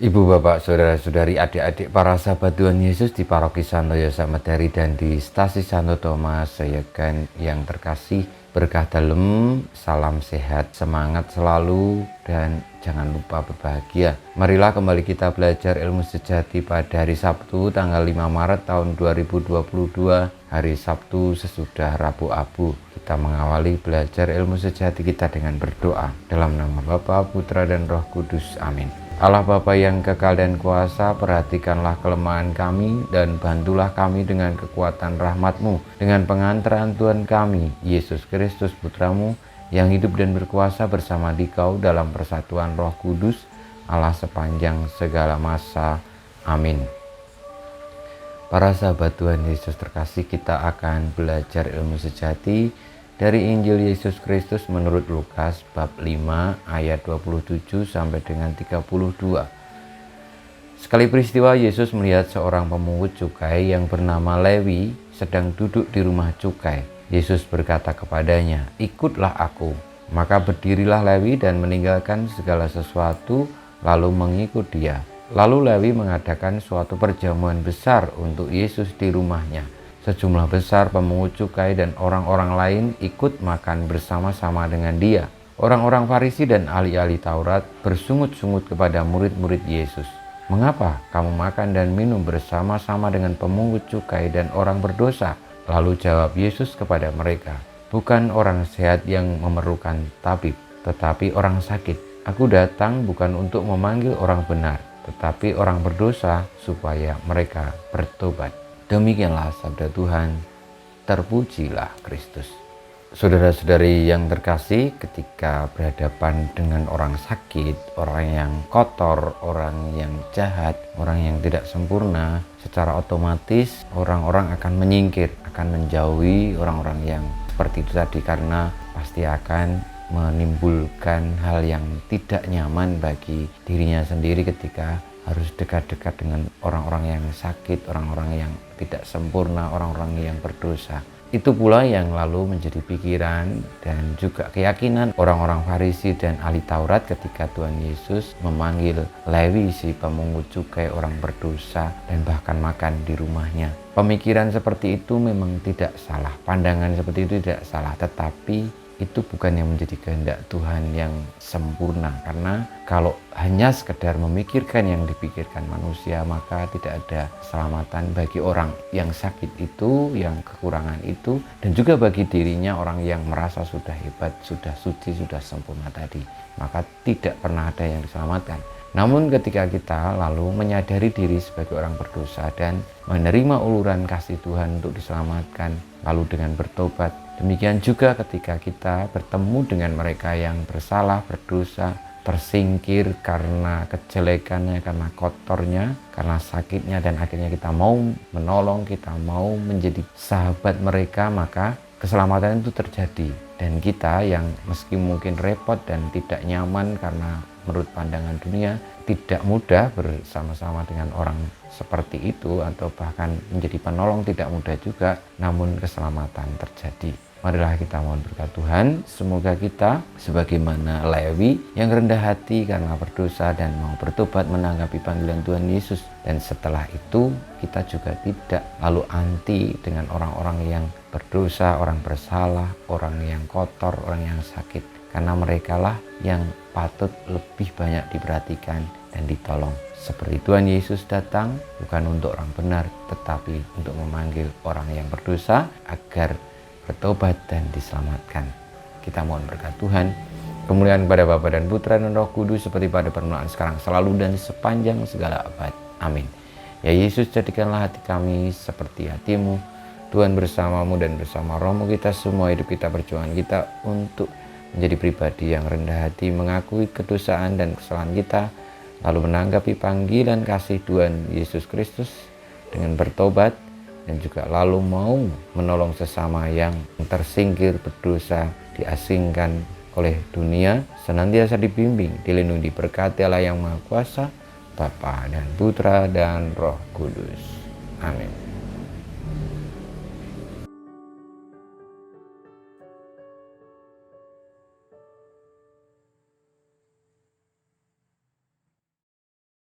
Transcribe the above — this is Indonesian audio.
Ibu, bapak, saudara-saudari, adik-adik, para sahabat Tuhan Yesus di Paroki Santo Yosef Medari dan di Stasi Santo Thomas Sayegan yang terkasih, berkah dalam, salam sehat, semangat selalu, dan jangan lupa berbahagia. Marilah kembali kita belajar ilmu sejati pada hari Sabtu tanggal 5 Maret tahun 2022, hari Sabtu sesudah Rabu Abu. Kita mengawali belajar ilmu sejati kita dengan berdoa. Dalam nama Bapa, Putra, dan Roh Kudus. Amin. Allah Bapa yang kekal dan kuasa, perhatikanlah kelemahan kami dan bantulah kami dengan kekuatan rahmat-Mu, dengan pengantaran Tuhan kami, Yesus Kristus Putra-Mu, yang hidup dan berkuasa bersama Dikau dalam persatuan Roh Kudus, Allah sepanjang segala masa. Amin. Para sahabat Tuhan Yesus terkasih, kita akan belajar ilmu sejati dari Injil Yesus Kristus menurut Lukas bab 5 ayat 27 sampai dengan 32. Sekali peristiwa Yesus melihat seorang pemungut cukai yang bernama Lewi sedang duduk di rumah cukai. Yesus berkata kepadanya, "Ikutlah aku." Maka berdirilah Lewi dan meninggalkan segala sesuatu lalu mengikut dia. Lalu Lewi mengadakan suatu perjamuan besar untuk Yesus di rumahnya. Sejumlah besar pemungut cukai dan orang-orang lain ikut makan bersama-sama dengan dia. Orang-orang Farisi dan ahli-ahli Taurat bersungut-sungut kepada murid-murid Yesus. "Mengapa kamu makan dan minum bersama-sama dengan pemungut cukai dan orang berdosa?" Lalu jawab Yesus kepada mereka, "Bukan orang sehat yang memerlukan tabib, tetapi orang sakit. Aku datang bukan untuk memanggil orang benar, tetapi orang berdosa supaya mereka bertobat." Demikianlah sabda Tuhan, terpujilah Kristus. Saudara-saudari yang terkasih, ketika berhadapan dengan orang sakit, orang yang kotor, orang yang jahat, orang yang tidak sempurna, secara otomatis orang-orang akan menyingkir, akan menjauhi orang-orang yang seperti itu tadi, karena pasti akan menimbulkan hal yang tidak nyaman bagi dirinya sendiri ketika harus dekat-dekat dengan orang-orang yang sakit, orang-orang yang tidak sempurna, orang-orang yang berdosa. Itu pula yang lalu menjadi pikiran dan juga keyakinan orang-orang Farisi dan ahli Taurat ketika Tuhan Yesus memanggil Lewi, si pemungut cukai, orang berdosa, dan bahkan makan di rumahnya. Pemikiran seperti itu memang tidak salah, pandangan seperti itu tidak salah, tetapi itu bukan yang menjadi kehendak Tuhan yang sempurna. Karena kalau hanya sekedar memikirkan yang dipikirkan manusia, maka tidak ada keselamatan bagi orang yang sakit itu, yang kekurangan itu, dan juga bagi dirinya, orang yang merasa sudah hebat, sudah suci, sudah sempurna tadi. Maka tidak pernah ada yang diselamatkan. Namun ketika kita lalu menyadari diri sebagai orang berdosa dan menerima uluran kasih Tuhan untuk diselamatkan, lalu dengan bertobat, demikian juga ketika kita bertemu dengan mereka yang bersalah, berdosa, tersingkir karena kejelekannya, karena kotornya, karena sakitnya, dan akhirnya kita mau menolong, kita mau menjadi sahabat mereka, maka keselamatan itu terjadi. Dan kita yang meski mungkin repot dan tidak nyaman karena menurut pandangan dunia tidak mudah bersama-sama dengan orang seperti itu, atau bahkan menjadi penolong tidak mudah juga, namun keselamatan terjadi. Marilah kita mohon berkat Tuhan, semoga kita sebagaimana Lewi yang rendah hati karena berdosa dan mau bertobat menanggapi panggilan Tuhan Yesus. Dan setelah itu kita juga tidak lalu anti dengan orang-orang yang berdosa, orang bersalah, orang yang kotor, orang yang sakit. Karena merekalah yang patut lebih banyak diperhatikan dan ditolong. Seperti Tuhan Yesus datang bukan untuk orang benar, tetapi untuk memanggil orang yang berdosa agar bertobat dan diselamatkan. Kita mohon berkat Tuhan, kemuliaan kepada Bapa dan Putra dan Roh Kudus, seperti pada permulaan, sekarang, selalu, dan sepanjang segala abad. Amin. Ya Yesus, jadikanlah hati kami seperti hati-Mu. Tuhan bersamamu dan bersama Roh-Mu, kita semua hidup kita, perjuangan kita untuk menjadi pribadi yang rendah hati, mengakui kedosaan dan kesalahan kita, lalu menanggapi panggilan kasih Tuhan Yesus Kristus dengan bertobat, dan juga lalu mau menolong sesama yang tersingkir, berdosa, diasingkan oleh dunia, senantiasa dibimbing, dilindungi, diberkati Allah yang Maha Kuasa, Bapa dan Putra dan Roh Kudus. Amin.